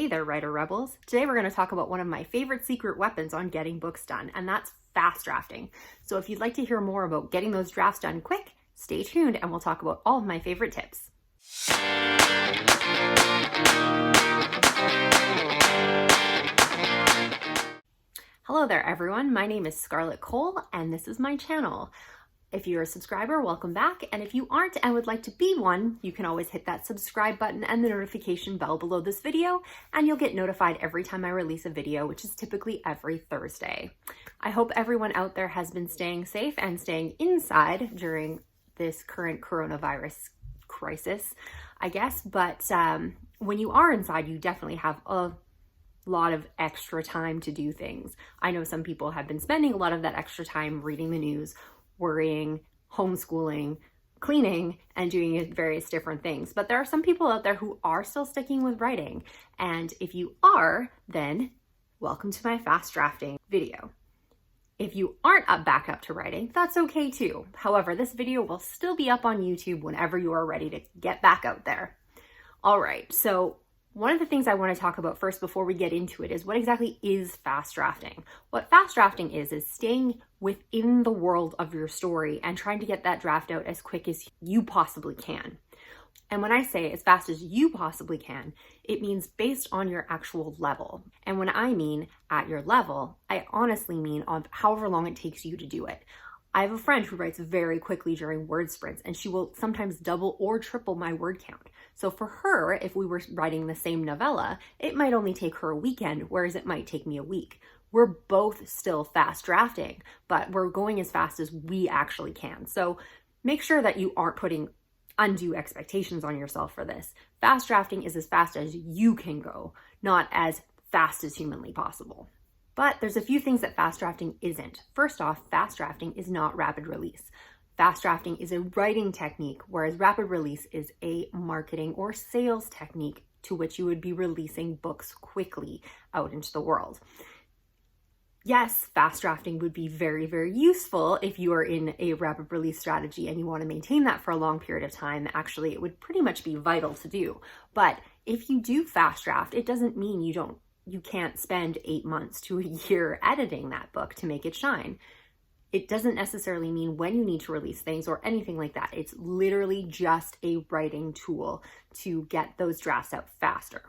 Hey there, writer rebels. Today we're going to talk about one of my favorite secret weapons on getting books done, and that's fast drafting. So if you'd like to hear more about getting those drafts done quick, stay tuned and we'll talk about all of my favorite tips. Hello there, everyone. My name is Scarlett Kol, and this is my channel. If you're a subscriber, welcome back. And if you aren't and would like to be one, you can always hit that subscribe button and the notification bell below this video, and you'll get notified every time I release a video, which is typically every Thursday. I hope everyone out there has been staying safe and staying inside during this current coronavirus crisis, I guess. But when you are inside, you definitely have a lot of extra time to do things. I know some people have been spending a lot of that extra time reading the news, worrying, homeschooling, cleaning, and doing various different things. But there are some people out there who are still sticking with writing. And if you are, then welcome to my fast drafting video. If you aren't back up to writing, that's okay too. However, this video will still be up on YouTube whenever you are ready to get back out there. All right, so one of the things I want to talk about first before we get into it is what exactly is fast drafting. What fast drafting is staying within the world of your story and trying to get that draft out as quick as you possibly can. And when I say as fast as you possibly can, it means based on your actual level. And when I mean at your level, I honestly mean on however long it takes you to do it. I have a friend who writes very quickly during word sprints, and she will sometimes double or triple my word count. So for her, if we were writing the same novella, it might only take her a weekend, whereas it might take me a week. We're both still fast drafting, but we're going as fast as we actually can. So make sure that you aren't putting undue expectations on yourself for this. Fast drafting is as fast as you can go, not as fast as humanly possible. But there's a few things that fast drafting isn't. First off, fast drafting is not rapid release. Fast drafting is a writing technique, whereas rapid release is a marketing or sales technique to which you would be releasing books quickly out into the world. Yes, fast drafting would be very, very useful if you are in a rapid release strategy and you want to maintain that for a long period of time. Actually, it would pretty much be vital to do. But if you do fast draft, it doesn't mean you can't spend 8 months to a year editing that book to make it shine. It doesn't necessarily mean when you need to release things or anything like that. It's literally just a writing tool to get those drafts out faster.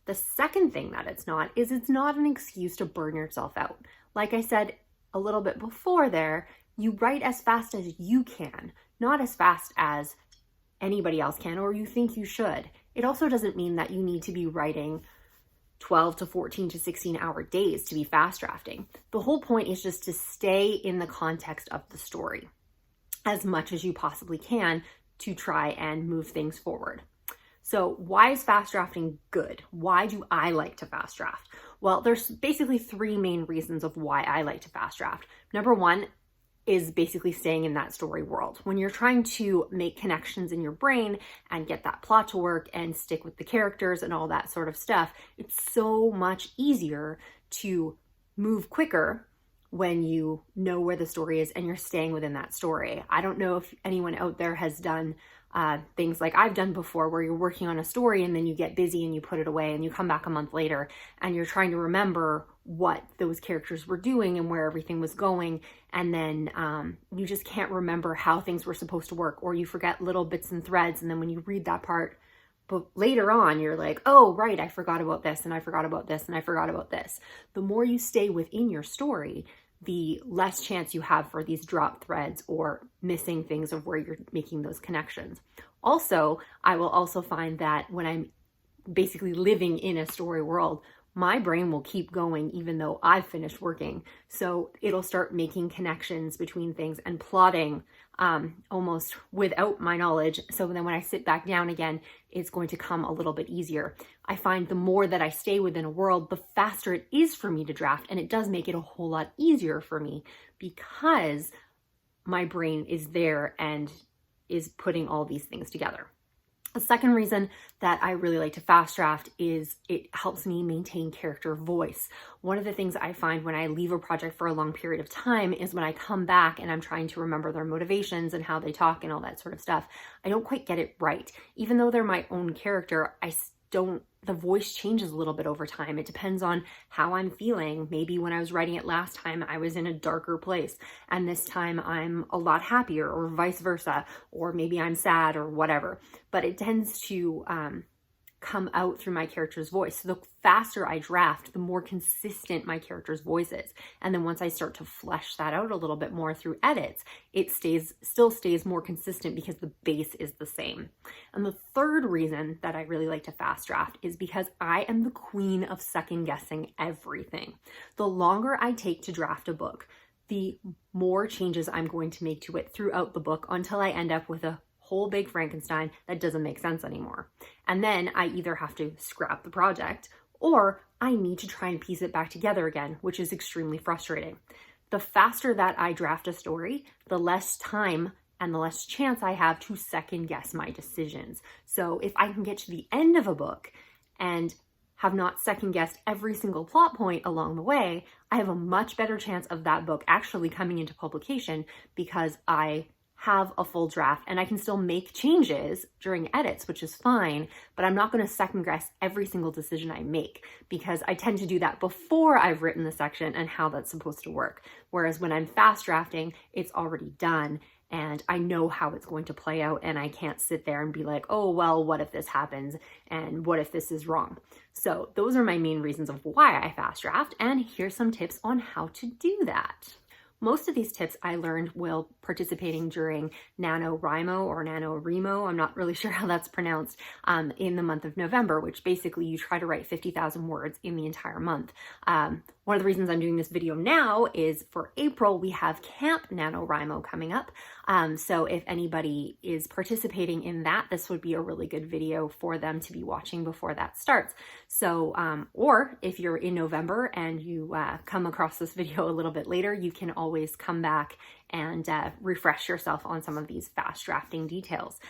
The second thing that it's not an excuse to burn yourself out. Like I said a little bit before there, you write as fast as you can, not as fast as anybody else can or you think you should. It also doesn't mean that you need to be writing 12 to 14 to 16 hour days to be fast drafting. The whole point is just to stay in the context of the story as much as you possibly can to try and move things forward. So why is fast drafting good? Why do I like to fast draft? Well, there's basically three main reasons of why I like to fast draft. Number one is basically staying in that story world. When you're trying to make connections in your brain and get that plot to work and stick with the characters and all that sort of stuff, it's so much easier to move quicker when you know where the story is and you're staying within that story. I don't know if anyone out there has done things like I've done before, where you're working on a story and then you get busy and you put it away and you come back a month later and you're trying to remember what those characters were doing and where everything was going. And then you just can't remember how things were supposed to work, or you forget little bits and threads. And then when you read that part, but later on, you're like, oh, right, I forgot about this and I forgot about this and I forgot about this. The more you stay within your story, the less chance you have for these drop threads or missing things of where you're making those connections. Also, I will also find that when I'm basically living in a story world, my brain will keep going even though I've finished working. So it'll start making connections between things and plotting almost without my knowledge. So then when I sit back down again, it's going to come a little bit easier. I find the more that I stay within a world, the faster it is for me to draft. And it does make it a whole lot easier for me because my brain is there and is putting all these things together. The second reason that I really like to fast draft is it helps me maintain character voice. One of the things I find when I leave a project for a long period of time is when I come back and I'm trying to remember their motivations and how they talk and all that sort of stuff, I don't quite get it right. Even though they're my own character, I don't the voice changes a little bit over time. It depends on how I'm feeling. Maybe when I was writing it last time, I was in a darker place, and this time I'm a lot happier, or vice versa, or maybe I'm sad or whatever. But it tends to come out through my character's voice. So the faster I draft, the more consistent my character's voice is. And then once I start to flesh that out a little bit more through edits, it still stays more consistent because the base is the same. And the third reason that I really like to fast draft is because I am the queen of second guessing everything. The longer I take to draft a book, the more changes I'm going to make to it throughout the book until I end up with a whole big Frankenstein that doesn't make sense anymore. And then I either have to scrap the project or I need to try and piece it back together again, which is extremely frustrating. The faster that I draft a story, the less time and the less chance I have to second guess my decisions. So if I can get to the end of a book and have not second guessed every single plot point along the way, I have a much better chance of that book actually coming into publication because I have a full draft and I can still make changes during edits, which is fine, but I'm not going to second guess every single decision I make because I tend to do that before I've written the section and how that's supposed to work. Whereas when I'm fast drafting, it's already done and I know how it's going to play out, and I can't sit there and be like, oh, well, what if this happens? And what if this is wrong? So those are my main reasons of why I fast draft, and here's some tips on how to do that. Most of these tips I learned while participating during NaNoWriMo or NaNoWriMo, I'm not really sure how that's pronounced, in the month of November, which basically you try to write 50,000 words in the entire month. One of the reasons I'm doing this video now is for April, we have Camp NaNoWriMo coming up. So if anybody is participating in that, this would be a really good video for them to be watching before that starts. So, or if you're in November and you come across this video a little bit later, you can always come back and refresh yourself on some of these fast drafting details.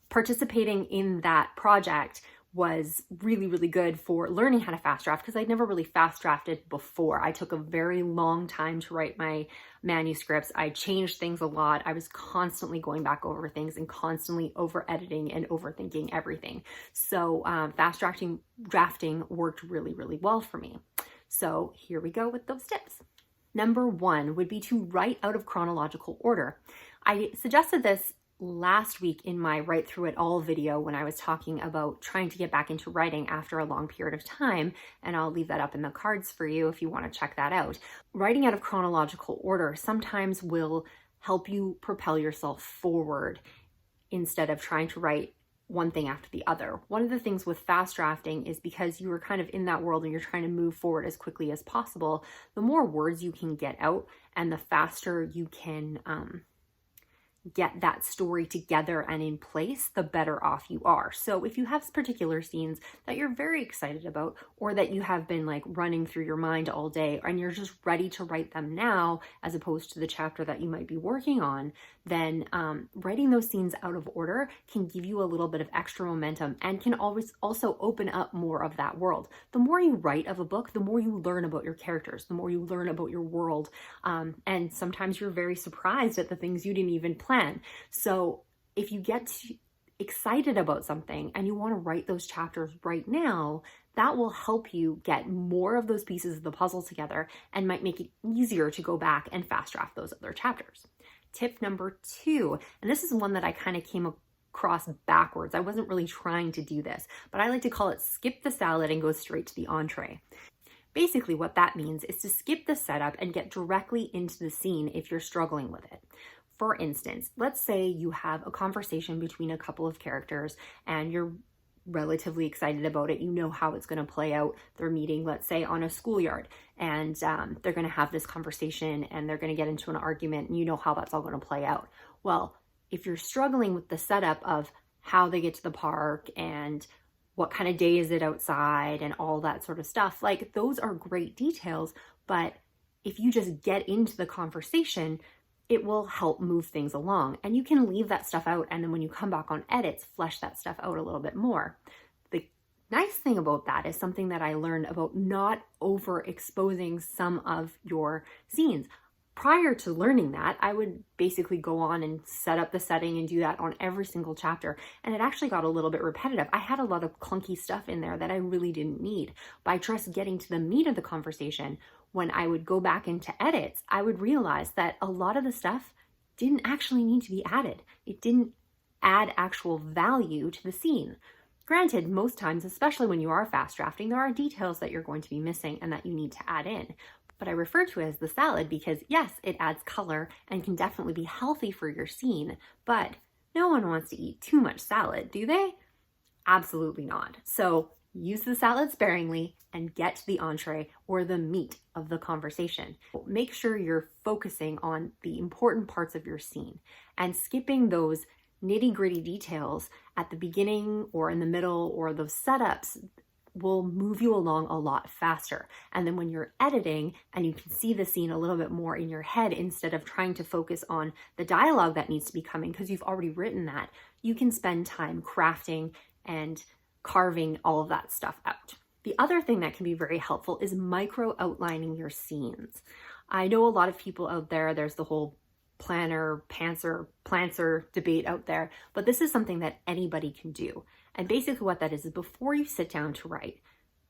Participating in that project was really, really good for learning how to fast draft because I'd never really fast drafted before. I took a very long time to write my manuscripts. I changed things a lot. I was constantly going back over things and constantly over editing and overthinking everything. So fast drafting worked really, really well for me. So here we go with those tips. Number one would be to write out of chronological order. I suggested this last week in my Write Through It All video when I was talking about trying to get back into writing after a long period of time, and I'll leave that up in the cards for you if you want to check that out. Writing out of chronological order sometimes will help you propel yourself forward instead of trying to write one thing after the other. One of the things with fast drafting is because you are kind of in that world and you're trying to move forward as quickly as possible, the more words you can get out and the faster you can get that story together and in place, the better off you are. So if you have particular scenes that you're very excited about, or that you have been like running through your mind all day and you're just ready to write them now, as opposed to the chapter that you might be working on, then writing those scenes out of order can give you a little bit of extra momentum and can always also open up more of that world. The more you write of a book, the more you learn about your characters, the more you learn about your world. And sometimes you're very surprised at the things you didn't even plan. So if you get excited about something and you want to write those chapters right now, that will help you get more of those pieces of the puzzle together and might make it easier to go back and fast draft those other chapters. Tip number 2, and this is one that I kind of came across backwards. I wasn't really trying to do this, but I like to call it skip the salad and go straight to the entree. Basically what that means is to skip the setup and get directly into the scene if you're struggling with it. For instance, let's say you have a conversation between a couple of characters and you're relatively excited about it. You know how it's going to play out. They're meeting, let's say, on a schoolyard, and they're going to have this conversation and they're going to get into an argument, and you know how that's all going to play out. Well, if you're struggling with the setup of how they get to the park and what kind of day is it outside and all that sort of stuff, like those are great details, but if you just get into the conversation, it will help move things along, and you can leave that stuff out, and then when you come back on edits, flesh that stuff out a little bit more. The nice thing about that is something that I learned about not overexposing some of your scenes. Prior to learning that, I would basically go on and set up the setting and do that on every single chapter. And it actually got a little bit repetitive. I had a lot of clunky stuff in there that I really didn't need. By just getting to the meat of the conversation, when I would go back into edits, I would realize that a lot of the stuff didn't actually need to be added. It didn't add actual value to the scene. Granted, most times, especially when you are fast drafting, there are details that you're going to be missing and that you need to add in. But I refer to it as the salad because yes, it adds color and can definitely be healthy for your scene, but no one wants to eat too much salad, do they? Absolutely not. So use the salad sparingly and get to the entree or the meat of the conversation. Make sure you're focusing on the important parts of your scene and skipping those nitty-gritty details at the beginning or in the middle or those setups will move you along a lot faster. And then when you're editing and you can see the scene a little bit more in your head instead of trying to focus on the dialogue that needs to be coming because you've already written that, you can spend time crafting and carving all of that stuff out. The other thing that can be very helpful is micro outlining your scenes. I know a lot of people out there, there's the whole planner, pantser debate out there, but this is something that anybody can do. And basically what that is before you sit down to write,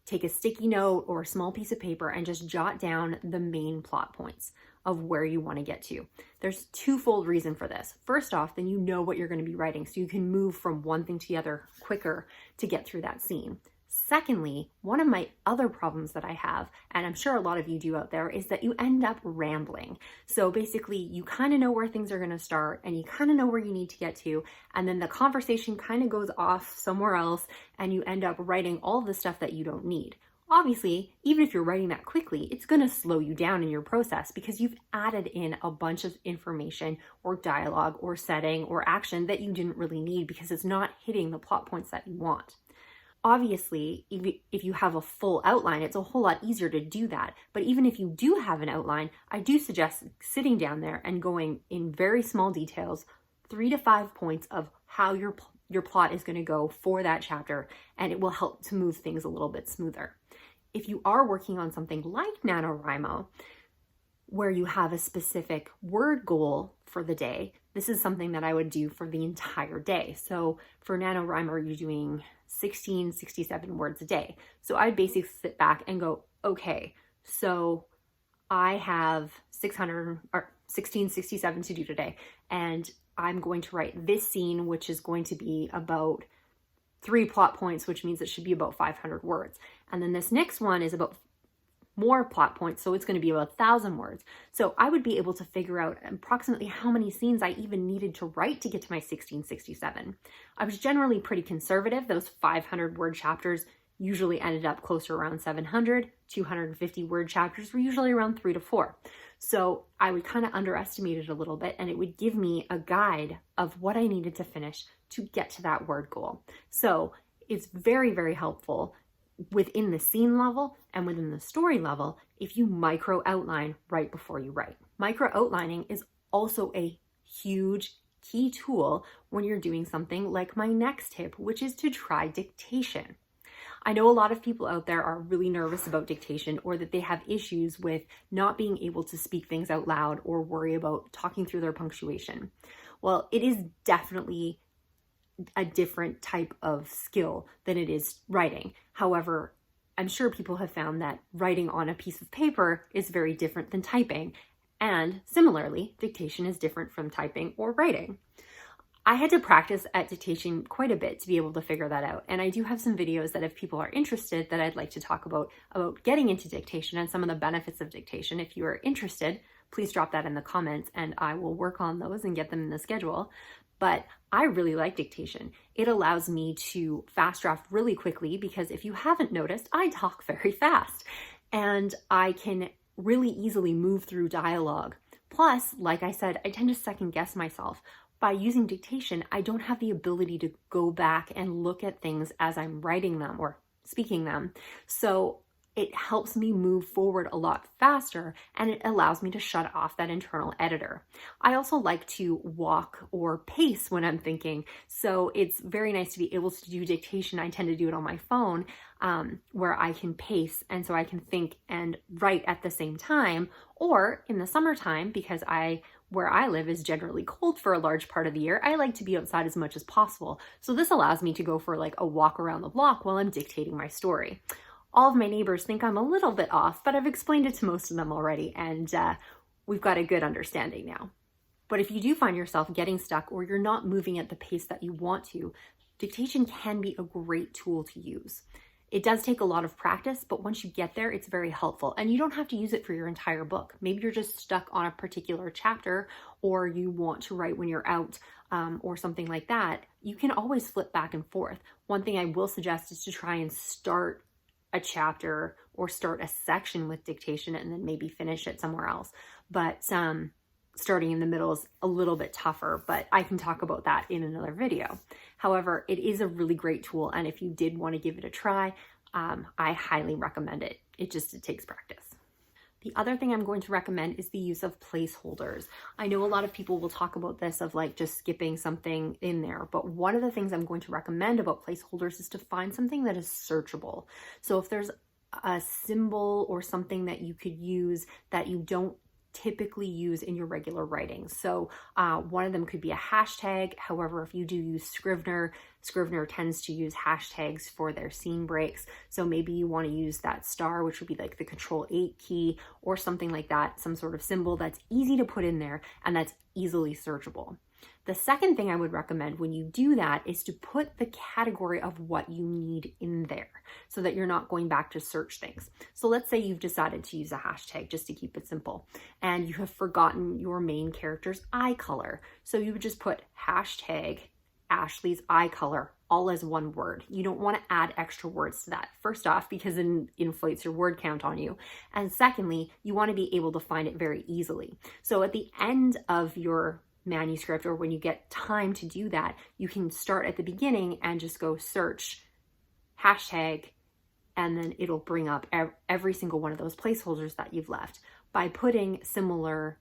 take a sticky note or a small piece of paper and just jot down the main plot points of where you want to get to. There's twofold reason for this. First off, then you know what you're going to be writing, so you can move from one thing to the other quicker to get through that scene. Secondly, one of my other problems that I have, and I'm sure a lot of you do out there, is that you end up rambling. So basically, you kind of know where things are going to start and you kind of know where you need to get to, and then the conversation kind of goes off somewhere else and you end up writing all the stuff that you don't need. Obviously, even if you're writing that quickly, it's going to slow you down in your process because you've added in a bunch of information or dialogue or setting or action that you didn't really need because it's not hitting the plot points that you want. Obviously, if you have a full outline, it's a whole lot easier to do that. But even if you do have an outline, I do suggest sitting down there and going in very small details, 3 to 5 points of how your plot is going to go for that chapter, and it will help to move things a little bit smoother. If you are working on something like NaNoWriMo, where you have a specific word goal for the day, this is something that I would do for the entire day. So for NaNoWriMo, you're doing 1667 words a day. So I'd basically sit back and go, okay, so I have 1667 to do today, and I'm going to write this scene, which is going to be about 3 plot points, which means it should be about 500 words. And then this next one is about more plot points, so it's going to be about 1,000 words. So I would be able to figure out approximately how many scenes I even needed to write to get to my 1667. I was generally pretty conservative. Those 500 word chapters usually ended up closer around 700. 250 word chapters were usually around 3 to 4. So I would kind of underestimate it a little bit, and it would give me a guide of what I needed to finish to get to that word goal. So it's very, very helpful within the scene level and within the story level if you micro outline right before you write. Micro outlining is also a huge key tool when you're doing something like my next tip, which is to try dictation. I know a lot of people out there are really nervous about dictation, or that they have issues with not being able to speak things out loud or worry about talking through their punctuation. Well, it is definitely a different type of skill than it is writing. However, I'm sure people have found that writing on a piece of paper is very different than typing. And similarly, dictation is different from typing or writing. I had to practice at dictation quite a bit to be able to figure that out. And I do have some videos that if people are interested that I'd like to talk about getting into dictation and some of the benefits of dictation. If you are interested, please drop that in the comments and I will work on those and get them in the schedule. But I really like dictation. It allows me to fast draft really quickly because if you haven't noticed, I talk very fast and I can really easily move through dialogue. Plus, like I said, I tend to second guess myself. By using dictation, I don't have the ability to go back and look at things as I'm writing them or speaking them. So it helps me move forward a lot faster, and it allows me to shut off that internal editor. I also like to walk or pace when I'm thinking, so it's very nice to be able to do dictation. I tend to do it on my phone, where I can pace, and so I can think and write at the same time. Or in the summertime, because where I live is generally cold for a large part of the year, I like to be outside as much as possible. So this allows me to go for like a walk around the block while I'm dictating my story. All of my neighbors think I'm a little bit off, but I've explained it to most of them already, and we've got a good understanding now. But if you do find yourself getting stuck or you're not moving at the pace that you want to, dictation can be a great tool to use. It does take a lot of practice, but once you get there, it's very helpful. And you don't have to use it for your entire book. Maybe you're just stuck on a particular chapter, or you want to write when you're out, or something like that. You can always flip back and forth. One thing I will suggest is to try and start a chapter or start a section with dictation and then maybe finish it somewhere else. But starting in the middle is a little bit tougher, but I can talk about that in another video. However, it is a really great tool, and if you did want to give it a try, I highly recommend it. It takes practice. The other thing I'm going to recommend is the use of placeholders. I know a lot of people will talk about this of like just skipping something in there, but one of the things I'm going to recommend about placeholders is to find something that is searchable. So if there's a symbol or something that you could use that you don't typically use in your regular writing. So one of them could be a hashtag. However, if you do use Scrivener tends to use hashtags for their scene breaks. So maybe you want to use that star, which would be like the Control-8 key or something like that, some sort of symbol that's easy to put in there and that's easily searchable. The second thing I would recommend when you do that is to put the category of what you need in there so that you're not going back to search things. So let's say you've decided to use a hashtag just to keep it simple, and you have forgotten your main character's eye color. So you would just put hashtag Ashley's eye color all as one word. You don't want to add extra words to that. First off, because it inflates your word count on you. And secondly, you want to be able to find it very easily. So at the end of your manuscript, or when you get time to do that, you can start at the beginning and just go search hashtag, and then it'll bring up every single one of those placeholders that you've left. By putting similar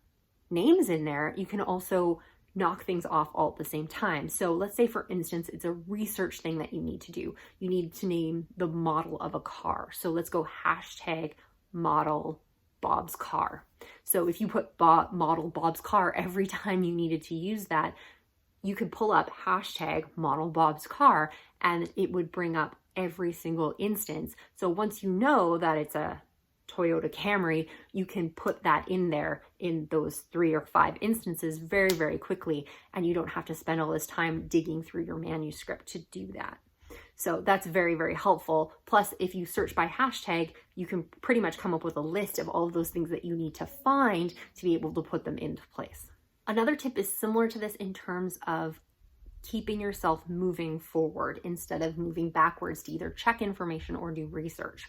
names in there, you can also knock things off all at the same time. So let's say, for instance, it's a research thing that you need to do. You need to name the model of a car. So let's go hashtag model Bob's car. So if you put model Bob's car every time you needed to use that, you could pull up hashtag model Bob's car and it would bring up every single instance. So once you know that it's a Toyota Camry, you can put that in there in those 3 or 5 instances very, very quickly, and you don't have to spend all this time digging through your manuscript to do that. So that's very, very helpful. Plus, if you search by hashtag, you can pretty much come up with a list of all of those things that you need to find to be able to put them into place. Another tip is similar to this in terms of keeping yourself moving forward instead of moving backwards to either check information or do research.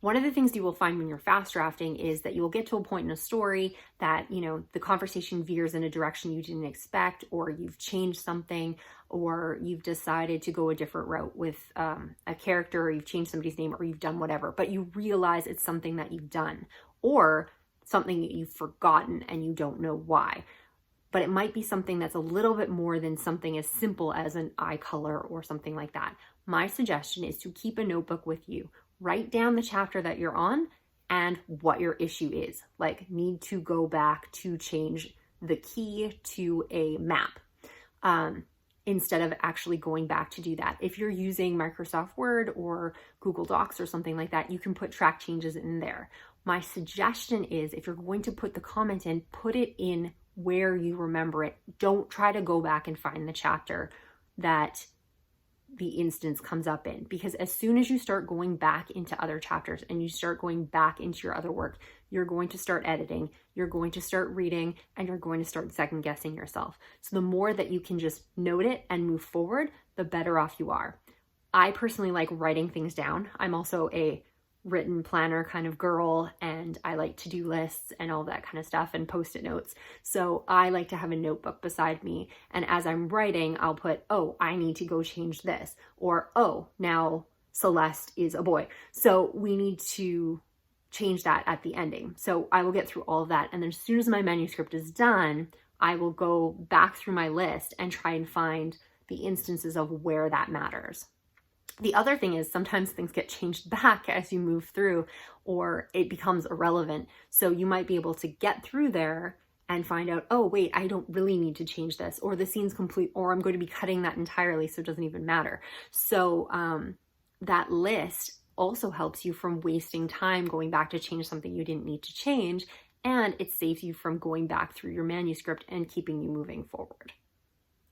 One of the things you will find when you're fast drafting is that you will get to a point in a story that, the conversation veers in a direction you didn't expect, or you've changed something, or you've decided to go a different route with a character, or you've changed somebody's name, or you've done whatever, but you realize it's something that you've done, or something that you've forgotten and you don't know why. But it might be something that's a little bit more than something as simple as an eye color or something like that. My suggestion is to keep a notebook with you. Write down the chapter that you're on and what your issue is. Like, need to go back to change the key to a map, instead of actually going back to do that. If you're using Microsoft Word or Google Docs or something like that, you can put track changes in there. My suggestion is, if you're going to put the comment in, put it in where you remember it. Don't try to go back and find the chapter that the instance comes up in, because as soon as you start going back into other chapters and you start going back into your other work, you're going to start editing, you're going to start reading, and you're going to start second guessing yourself. So the more that you can just note it and move forward, the better off you are. I personally like writing things down. I'm also a written planner kind of girl, and I like to-do lists and all that kind of stuff and post-it notes. So I like to have a notebook beside me, and as I'm writing, I'll put, oh, I need to go change this, or oh, now Celeste is a boy. So we need to change that at the ending. So I will get through all of that. And then as soon as my manuscript is done, I will go back through my list and try and find the instances of where that matters. The other thing is sometimes things get changed back as you move through, or it becomes irrelevant. So you might be able to get through there and find out, oh, wait, I don't really need to change this, or the scene's complete, or I'm going to be cutting that entirely, so it doesn't even matter. So that list also helps you from wasting time going back to change something you didn't need to change, and it saves you from going back through your manuscript and keeping you moving forward.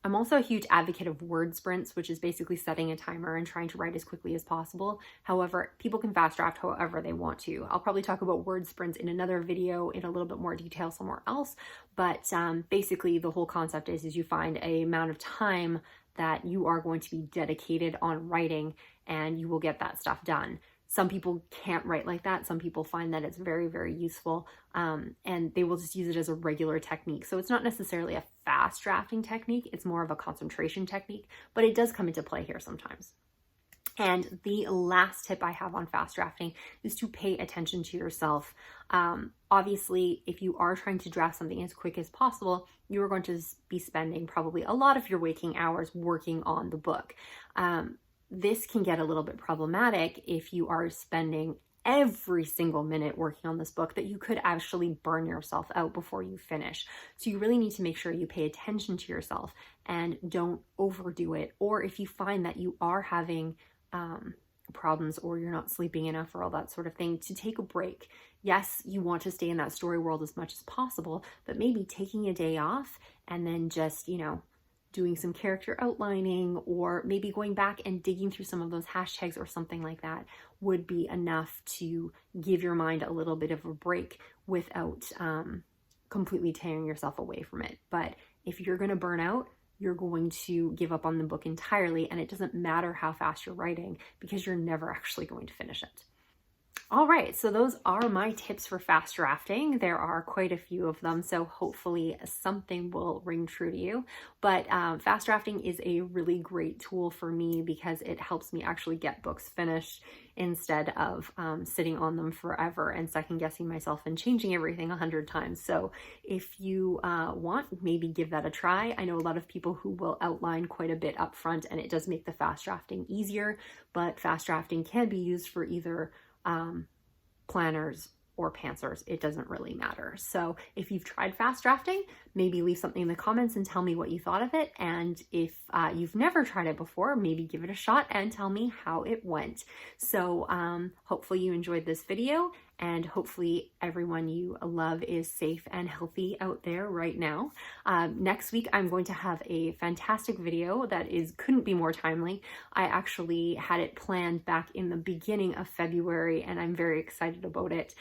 I'm also a huge advocate of word sprints, which is basically setting a timer and trying to write as quickly as possible. However, people can fast draft however they want to. I'll probably talk about word sprints in another video in a little bit more detail somewhere else, but basically the whole concept is you find a amount of time that you are going to be dedicated on writing, and you will get that stuff done. Some people can't write like that. Some people find that it's very, very useful, and they will just use it as a regular technique. So it's not necessarily a fast drafting technique. It's more of a concentration technique, but it does come into play here sometimes. And the last tip I have on fast drafting is to pay attention to yourself. Obviously, if you are trying to draft something as quick as possible, you are going to be spending probably a lot of your waking hours working on the book. This can get a little bit problematic if you are spending every single minute working on this book, that you could actually burn yourself out before you finish. So you really need to make sure you pay attention to yourself and don't overdo it. Or if you find that you are having problems, or you're not sleeping enough, or all that sort of thing, to take a break. Yes, you want to stay in that story world as much as possible, but maybe taking a day off and then just, doing some character outlining, or maybe going back and digging through some of those hashtags or something like that would be enough to give your mind a little bit of a break without completely tearing yourself away from it. But if you're going to burn out, you're going to give up on the book entirely, and it doesn't matter how fast you're writing because you're never actually going to finish it. All right, so those are my tips for fast drafting. There are quite a few of them, so hopefully something will ring true to you. But fast drafting is a really great tool for me because it helps me actually get books finished instead of sitting on them forever and second guessing myself and changing everything 100 times. So if you want, maybe give that a try. I know a lot of people who will outline quite a bit up front, and it does make the fast drafting easier, but fast drafting can be used for either planners or pantsers. It doesn't really matter. So if you've tried fast drafting, maybe leave something in the comments and tell me what you thought of it. And if you've never tried it before, maybe give it a shot and tell me how it went. So hopefully you enjoyed this video, and hopefully everyone you love is safe and healthy out there right now. Next week, I'm going to have a fantastic video that couldn't be more timely. I actually had it planned back in the beginning of February, and I'm very excited about it.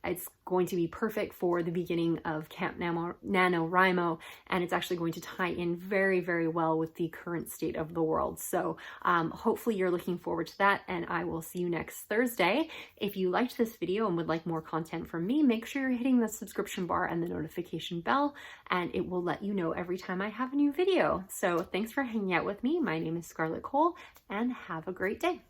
It's going to be perfect for the beginning of Camp NaNoWriMo, and it's actually going to tie in very, very well with the current state of the world. So hopefully you're looking forward to that, and I will see you next Thursday. If you liked this video and would like more content from me, make sure you're hitting the subscription bar and the notification bell, and it will let you know every time I have a new video. So thanks for hanging out with me. My name is Scarlett Kol, and have a great day.